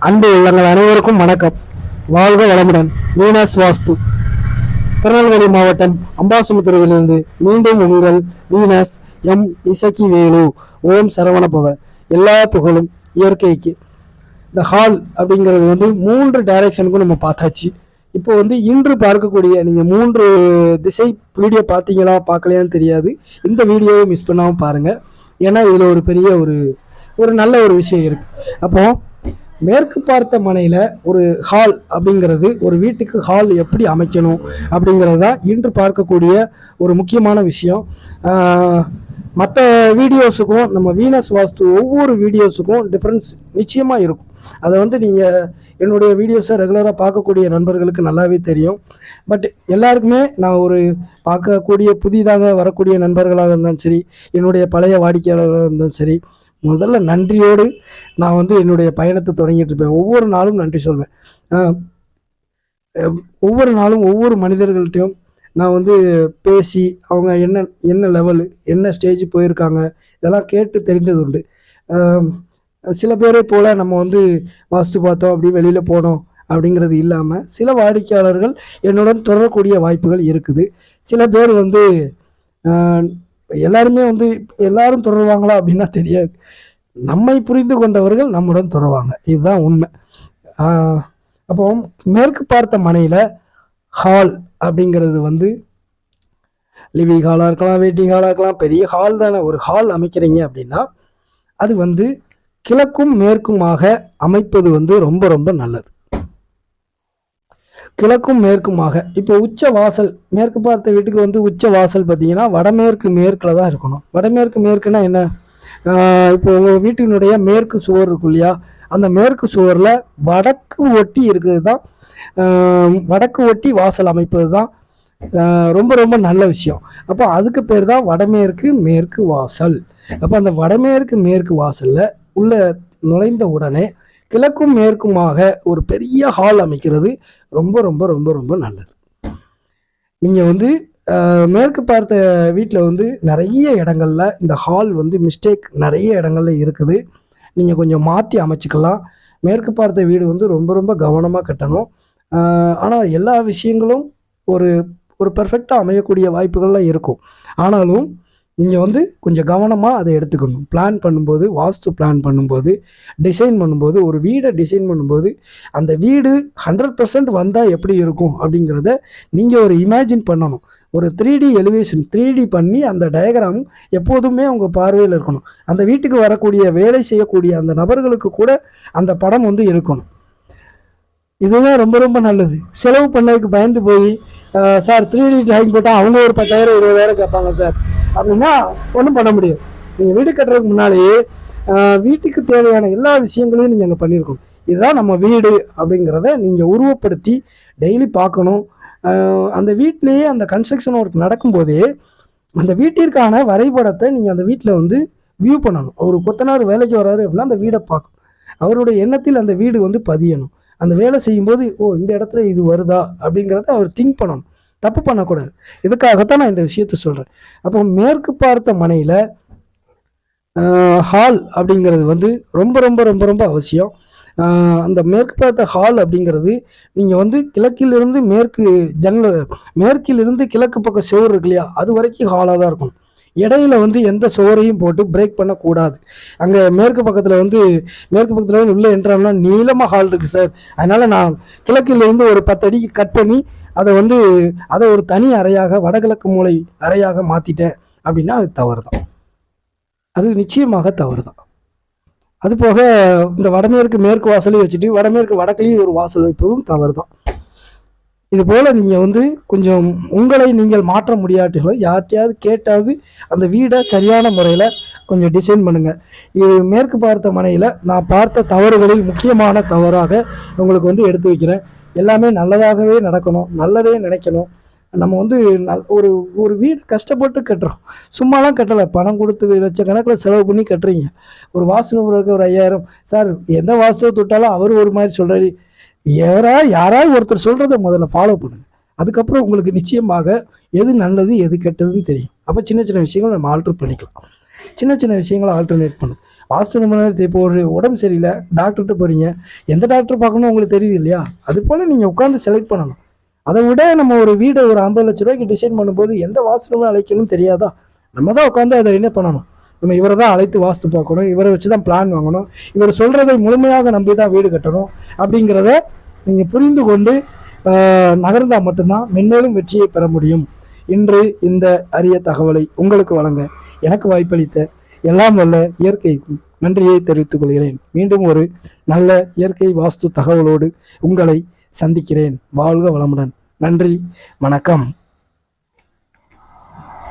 அன்பு உள்ளங்கள் அனைவருக்கும் வணக்கம். வாழ்க வளமுடன். வீனஸ் வாஸ்து, திருநெல்வேலி மாவட்டம் அம்பாசமுத்திரத்திலிருந்து மீண்டும் உங்கள் வீனஸ் எம் இசக்கி வேலு. ஓம் சரவணபவ. எல்லா புகழும் இயற்கைக்கு. இந்த ஹால் அப்படிங்கிறது 3 டைரக்ஷனுக்கும் நம்ம பார்த்தாச்சு. இப்போ இன்று பார்க்கக்கூடிய நீங்கள் 3 திசை வீடியோ பார்த்தீங்களா பார்க்கலையான்னு தெரியாது. இந்த வீடியோவை மிஸ் பண்ணாமல் பாருங்கள். ஏன்னா இதில் ஒரு பெரிய ஒரு நல்ல ஒரு விஷயம் இருக்குது. அப்போது மேற்கு பார்த்த மனையில் ஒரு ஹால் அப்படிங்கிறது, ஒரு வீட்டுக்கு ஹால் எப்படி அமைக்கணும் அப்படிங்கிறது தான் இன்று பார்க்கக்கூடிய ஒரு முக்கியமான விஷயம். மற்ற வீடியோஸுக்கும் நம்ம வீனஸ் வாஸ்து ஒவ்வொரு வீடியோஸுக்கும் டிஃப்ரென்ஸ் நிச்சயமாக இருக்கும். அதை நீங்கள் என்னுடைய வீடியோஸை ரெகுலராக பார்க்கக்கூடிய நண்பர்களுக்கு நல்லாவே தெரியும். பட் எல்லாருக்குமே நான் பார்க்கக்கூடிய புதிதாக வரக்கூடிய நண்பர்களாக இருந்தாலும் சரி, என்னுடைய பழைய வாடிக்கையாளர்களாக இருந்தாலும் சரி, முதல்ல நன்றியோடு நான் என்னுடைய பயணத்தை தொடங்கிட்டு இருப்பேன். ஒவ்வொரு நாளும் நன்றி சொல்வேன். ஒவ்வொரு நாளும் ஒவ்வொரு மனிதர்கள்ட்டையும் நான் பேசி அவங்க என்ன லெவலு, என்ன ஸ்டேஜ் போயிருக்காங்க, இதெல்லாம் கேட்டு தெரிந்தது உண்டு. சில பேரை போல் நம்ம வாஸ்து பார்த்தோம் அப்படி வெளியில் போனோம் அப்படிங்கிறது இல்லாமல் சில வாடிக்கையாளர்கள் என்னுடன் தொடரக்கூடிய வாய்ப்புகள் இருக்குது. சில பேர் எல்லாருமே எல்லாரும் தொடருவாங்களா அப்படின்னா தெரியாது. நம்மை புரிந்து கொண்டவர்கள் நம்முடன் தொடருவாங்க, இதுதான் உண்மை. அப்போ மேற்கு பார்த்த மனையில் ஹால் அப்படிங்கிறது லிவிங் ஹாலாக இருக்கலாம், வெயிட்டிங் ஹாலாக இருக்கலாம், பெரிய ஹால் தானே. ஒரு ஹால் அமைக்கிறீங்க அப்படின்னா அது கிழக்கும் மேற்குமாக அமைப்பது ரொம்ப ரொம்ப நல்லது. கிழக்கும் மேற்குமாக. இப்போ உச்ச வாசல், மேற்கு பார்த்த வீட்டுக்கு உச்ச வாசல் பார்த்தீங்கன்னா வடமேற்கு மேற்கில் தான் இருக்கணும். வடமேற்கு மேற்குனா என்ன? இப்போ உங்கள் வீட்டினுடைய மேற்கு சுவர் இருக்கு இல்லையா, அந்த மேற்கு சுவரில் வடக்கு ஒட்டி இருக்கிறது தான், வடக்கு ஒட்டி வாசல் அமைப்பது தான் ரொம்ப ரொம்ப நல்ல விஷயம். அப்போ அதுக்கு பேர் தான் வடமேற்கு மேற்கு வாசல். அப்போ அந்த வடமேற்கு மேற்கு வாசலில் உள்ள நுழைந்த உடனே கிழக்கும் மேற்குமாக ஒரு பெரிய ஹால் அமைக்கிறது ரொம்ப ரொம்ப ரொம்ப ரொம்ப நல்லது. நீங்கள் மேற்கு பார்த்த வீட்டில் நிறைய இடங்கள்ல இந்த ஹால் மிஸ்டேக் நிறைய இடங்கள்ல இருக்குது. நீங்கள் கொஞ்சம் மாற்றி அமைச்சிக்கலாம். மேற்கு பார்த்த வீடு ரொம்ப ரொம்ப கவனமாக கட்டணும். ஆனால் எல்லா விஷயங்களும் ஒரு ஒரு பெர்ஃபெக்டாக அமையக்கூடிய வாய்ப்புகள்லாம் இருக்கும். ஆனாலும் நீங்கள் கொஞ்சம் கவனமாக அதை எடுத்துக்கணும். பிளான் பண்ணும்போது, வாஸ்து பிளான் பண்ணும்போது, டிசைன் பண்ணும்போது, ஒரு வீடை டிசைன் பண்ணும்போது அந்த வீடு 100% வந்தால் எப்படி இருக்கும் அப்படிங்கிறத நீங்கள் ஒரு இமேஜின் பண்ணணும். ஒரு 3D எலிவேஷன் 3D பண்ணி அந்த டயக்ராம் எப்போதுமே உங்கள் பார்வையில் இருக்கணும். அந்த வீட்டுக்கு வரக்கூடிய வேலை செய்யக்கூடிய அந்த நபர்களுக்கு கூட அந்த படம் இருக்கணும். இதுதான் ரொம்ப ரொம்ப நல்லது. செலவு பண்ணதுக்கு பயந்து போய் சார் 3D டிராயிங் போட்டால் அவங்க ஒரு 10,000 20,000 கேட்பாங்க சார் அப்படின்னா ஒன்றும் பண்ண முடியும். நீங்கள் வீடு கட்டுறதுக்கு முன்னாலேயே வீட்டுக்கு தேவையான எல்லா விஷயங்களையும் நீங்கள் அங்கே பண்ணியிருக்கணும். இதுதான் நம்ம வீடு அப்படிங்கிறத நீங்கள் உருவப்படுத்தி டெய்லி பார்க்கணும். அந்த வீட்டிலேயே அந்த கன்ஸ்ட்ரக்ஷன் ஒர்க் நடக்கும்போதே அந்த வீட்டிற்கான வரைபடத்தை நீங்கள் அந்த வீட்டில் வியூ பண்ணணும். ஒரு கொத்தனார் வேலைக்கு வர்றாரு அப்படின்னா அந்த வீடை பார்க்கணும். அவருடைய எண்ணத்தில் அந்த வீடு பதியணும். அந்த வேலை செய்யும்போது இந்த இடத்துல இது வருதா அப்படிங்கிறத அவர் திங்க் பண்ணணும். தப்பு பண்ணக்கூடாது. இதுக்காகத்தான் நான் இந்த விஷயத்த சொல்கிறேன். அப்போ மேற்கு பார்த்த மனையில் ஹால் அப்படிங்கிறது ரொம்ப ரொம்ப ரொம்ப ரொம்ப அவசியம். அந்த மேற்கு பார்த்த ஹால் அப்படிங்கிறது நீங்கள் கிழக்கிலிருந்து மேற்கு மேற்கிலிருந்து கிழக்கு பக்கம் சுவர் இருக்கு இல்லையா, அது வரைக்கும் ஹாலாக தான் இருக்கும். இடையில எந்த சுவரையும் போட்டு பிரேக் பண்ணக்கூடாது. அங்கே மேற்கு பக்கத்தில் உள்ளே என்ட்ரானா நீளமாக ஹால் இருக்குது சார், அதனால் நான் கிழக்கிலிருந்து ஒரு 10 அடிக்கு கட் பண்ணி அதை ஒரு தனி அறையாக, வடகிழக்கு மூலை அறையாக மாற்றிட்டேன் அப்படின்னா அது தவறு தான். அது நிச்சயமாக தவறு தான். அது போக இந்த வடமேற்கு மேற்கு வாசலையும் வச்சுட்டு வடமேற்கு வடக்குலையும் ஒரு வாசல் வைப்பதும் தவறு தான். இது போல் நீங்கள் கொஞ்சம் உங்களை நீங்கள் மாற்ற முடியாட்டிகளோ யார்கிட்டையாவது கேட்டாவது அந்த வீடை சரியான முறையில் கொஞ்சம் டிசைன் பண்ணுங்கள். இது மேற்கு பார்த்த மனையில் நான் பார்த்த தவறுகளில் முக்கியமான தவறாக உங்களுக்கு எடுத்து வைக்கிறேன். எல்லாமே நல்லதாகவே நடக்கணும், நல்லதே நினைக்கணும். நம்ம ஒரு ஒரு வீடு கஷ்டப்பட்டு கட்டுறோம், சும்மாலாம் கட்டலை. பணம் கொடுத்து லட்சக்கணக்கில் செலவு பண்ணி கட்டுறீங்க. ஒரு வாசனை ஒரு 5,000 சார், எந்த வாசனை தொட்டாலும் அவர் ஒரு மாதிரி சொல்கிறாரு. யாராவது ஒருத்தர் சொல்கிறத முதல்ல ஃபாலோ பண்ணுங்க. அதுக்கப்புறம் உங்களுக்கு நிச்சயமாக எது நல்லது எது கெட்டதுன்னு தெரியும். அப்போ சின்ன சின்ன விஷயங்கள் நம்ம ஆல்டர் பண்ணிக்கலாம். சின்ன சின்ன விஷயங்களை ஆல்டர்னேட் பண்ணும். வாஸ்து நிபுணர் இப்போ ஒரு உடம்பு சரியில்லை டாக்டர்கிட்ட போகிறீங்க, எந்த டாக்டர் பார்க்கணும் உங்களுக்கு தெரியுது இல்லையா? அது போல் நீங்கள் உட்காந்து செலக்ட் பண்ணணும். அதை விட நம்ம ஒரு வீடை ஒரு 50 லட்ச ரூபாய்க்கு டிசைன் பண்ணும்போது எந்த வாஸ்து நிபுணர் அழைக்கணும்னு தெரியாதா? நம்ம தான் உட்காந்து அதை என்ன பண்ணணும், நம்ம இவரை தான் அழைத்து வாஸ்து பார்க்கணும், இவரை வச்சு தான் பிளான் வாங்கணும், இவர் சொல்கிறதை முழுமையாக நம்பி தான் வீடு கட்டணும் அப்படிங்கிறத நீங்கள் புரிந்து கொண்டு நகர்ந்தால் மட்டும்தான் மென்மேலும் வெற்றியை பெற முடியும். இன்று இந்த அரிய தகவலை உங்களுக்கு வழங்க எனக்கு வாய்ப்பளித்த எல்லாம் வல்ல இயற்கைக்கு நன்றியை தெரிவித்துக் கொள்கிறேன். மீண்டும் ஒரு நல்ல இயற்கை வாஸ்து தகவலோடு உங்களை சந்திக்கிறேன். வாழ்க வளமுடன். நன்றி, வணக்கம்.